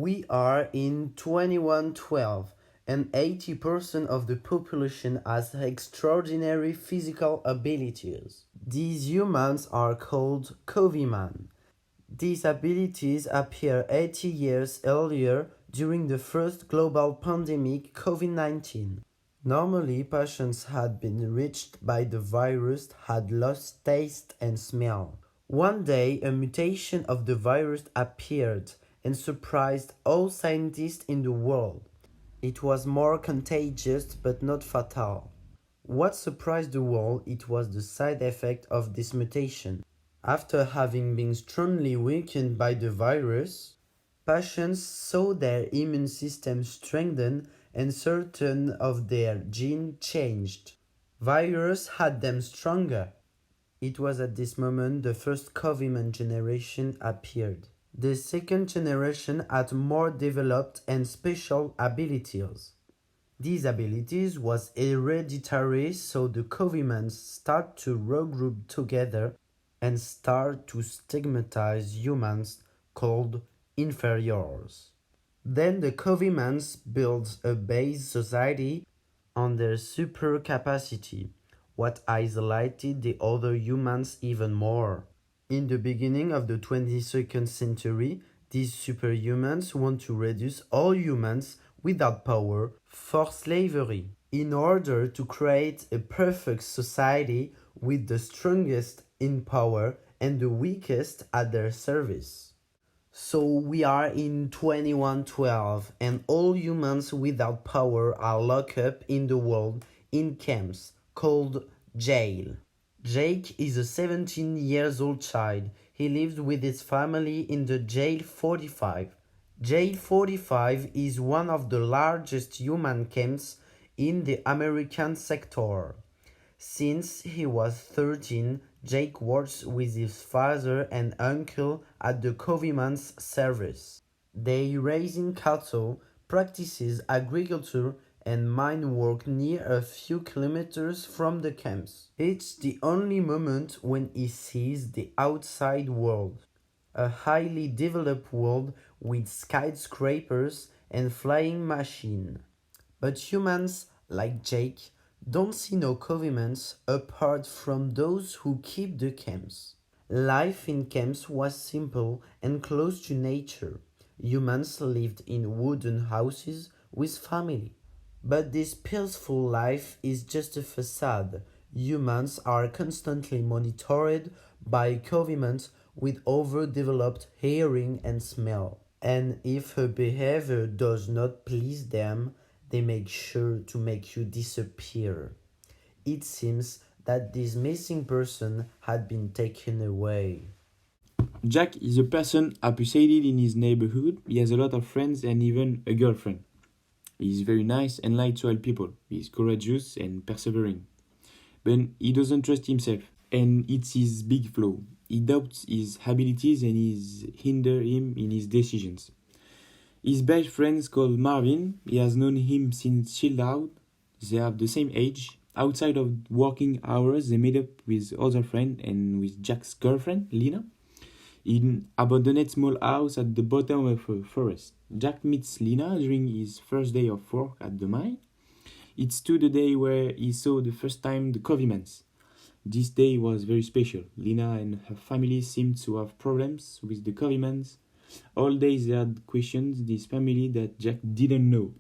We are in 2112, and 80% of the population has extraordinary physical abilities. These humans are called Coviman. These abilities appear 80 years earlier during the first global pandemic, COVID-19. Normally, patients had been reached by the virus had lost taste and smell. One day, a mutation of the virus appeared and surprised all scientists in the world. It was more contagious but not fatal. What surprised the world it was the side effect of this mutation. After having been strongly weakened by the virus, patients saw their immune system strengthen and certain of their genes changed. Virus had them stronger. It was at this moment the first Coviman generation appeared. The second generation had more developed and special abilities. These abilities was hereditary, so the Covimans start to regroup together and start to stigmatize humans called inferiors. Then the Covimans build a base society on their super capacity, what isolated the other humans even more. In the beginning of the 22nd century, these superhumans want to reduce all humans without power for slavery, in order to create a perfect society with the strongest in power and the weakest at their service. So we are in 2112 and all humans without power are locked up in the world in camps called jail. Jake is a 17 years old child. He lives with his family in the Jail 45. Jail 45 is one of the largest human camps in the American sector. Since he was 13, Jake works with his father and uncle at the Coviman's service. They raising cattle, practices agriculture and mine work near a few kilometers from the camps. It's the only moment when he sees the outside world. A highly developed world with skyscrapers and flying machines. But humans, like Jake, don't see no Covimans apart from those who keep the camps. Life in camps was simple and close to nature. Humans lived in wooden houses with family. But this peaceful life is just a facade. Humans are constantly monitored by Covimans with overdeveloped hearing and smell. And if her behavior does not please them, they make sure to make you disappear. It seems that this missing person had been taken away. Jack is a person appreciated in his neighborhood. He has a lot of friends and even a girlfriend. He is very nice and likes to help people. He is courageous and persevering. But he doesn't trust himself, and it's his big flaw. He doubts his abilities and it hinders him in his decisions. His best friend is called Marvin. He has known him since childhood. They have the same age. Outside of working hours, they meet up with other friends and with Jack's girlfriend, Lena, in an abandoned small house at the bottom of a forest. Jack meets Lena during his first day of work at the mine. It's too the day where he saw the first time the Covimans. This day was very special. Lena and her family seemed to have problems with the Covimans. All day they had questioned this family that Jack didn't know.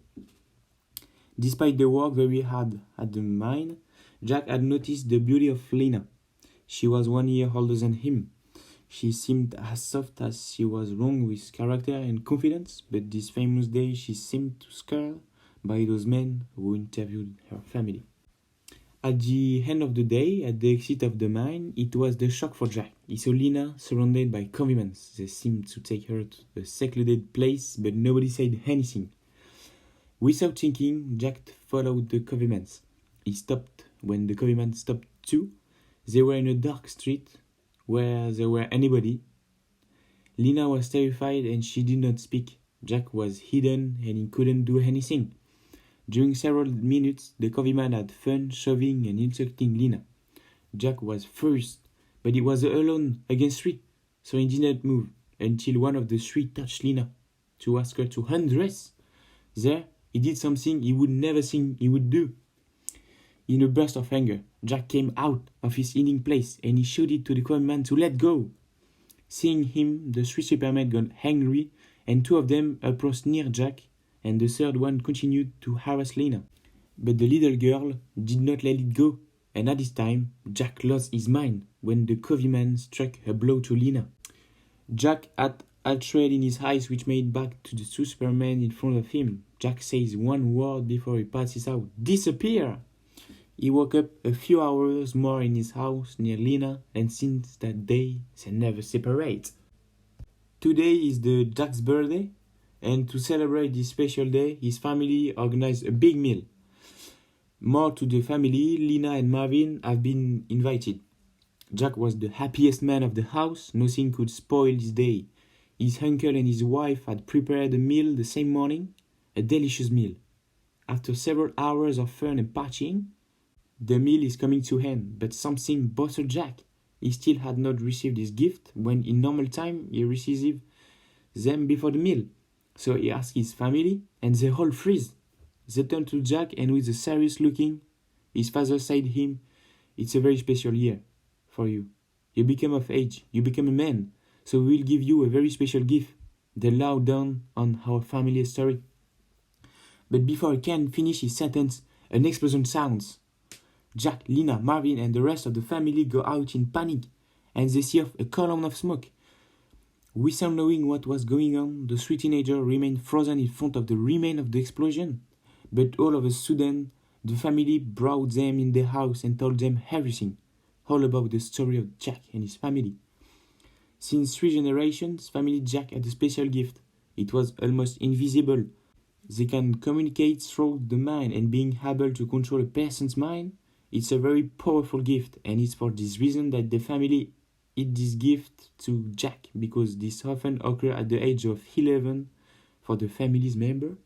Despite the work very hard at the mine, Jack had noticed the beauty of Lena. She was 1 year older than him. She seemed as soft as she was wrong with character and confidence, but this famous day she seemed too scared by those men who interviewed her family. At the end of the day, at the exit of the mine, it was the shock for Jack. He saw Lena surrounded by Covimans. They seemed to take her to a secluded place, but nobody said anything. Without thinking, Jack followed the Covimans. He stopped when the Covimans stopped too. They were in a dark street where there were anybody. Lena was terrified and she did not speak. Jack was hidden and he couldn't do anything. During several minutes, the Coviman had fun shoving and insulting Lena. Jack was furious, but he was alone against three, so he did not move until one of the three touched Lena. to ask her to undress. There, he did something he would never think he would do. In a burst of anger, Jack came out of his hiding place and he shouted to the Coviman to let go. Seeing him, the three Supermen got angry and two of them approached near Jack and the third one continued to harass Lena. But the little girl did not let it go, and at this time, Jack lost his mind when the Coviman struck a blow to Lena. Jack had hatred in his eyes which made back to the two Supermen in front of him. Jack says one word before he passes out. Disappear! He woke up a few hours more in his house near Lena, and since that day, they never separate. Today is the Jack's birthday, and to celebrate this special day, his family organized a big meal. More to the family, Lena and Marvin have been invited. Jack was the happiest man of the house, nothing could spoil his day. His uncle and his wife had prepared a meal the same morning, a delicious meal. After several hours of fun and partying, the meal is coming to end, but something bothered Jack. He still had not received his gift when in normal time he receives them before the meal. So he asked his family and they all freeze. They turned to Jack and with a serious looking, his father said to him, "It's a very special year for you. You become of age, you become a man, so we will give you a very special gift." They loud down on our family story. But before he can finish his sentence, an explosion sounds. Jack, Lena, Marvin and the rest of the family go out in panic and they see a column of smoke. Without knowing what was going on, the three teenagers remained frozen in front of the remains of the explosion. But all of a sudden, the family brought them in the house and told them everything, all about the story of Jack and his family. Since 3 generations, family Jack had a special gift. It was almost invisible. They can communicate through the mind, and being able to control a person's mind, it's a very powerful gift, and it's for this reason that the family hid this gift to Jack, because this often occurs at the age of 11 for the family's member.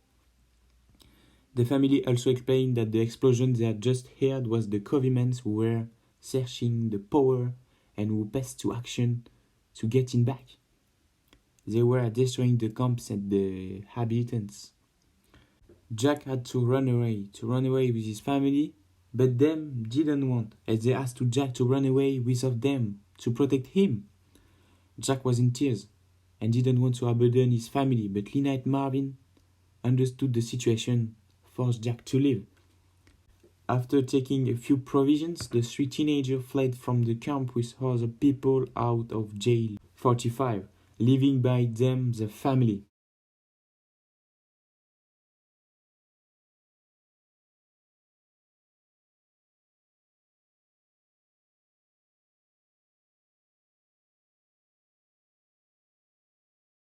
The family also explained that the explosion they had just heard was the Covimans who were searching the power and who passed to action to get him back. They were destroying the camps and the inhabitants. Jack had to run away with his family, but them didn't want, as they asked Jack to run away without them, to protect him. Jack was in tears and didn't want to abandon his family, but Lena and Marvin understood the situation, forced Jack to leave. After taking a few provisions, the 3 teenagers fled from the camp with other people out of jail 45, leaving by them the family.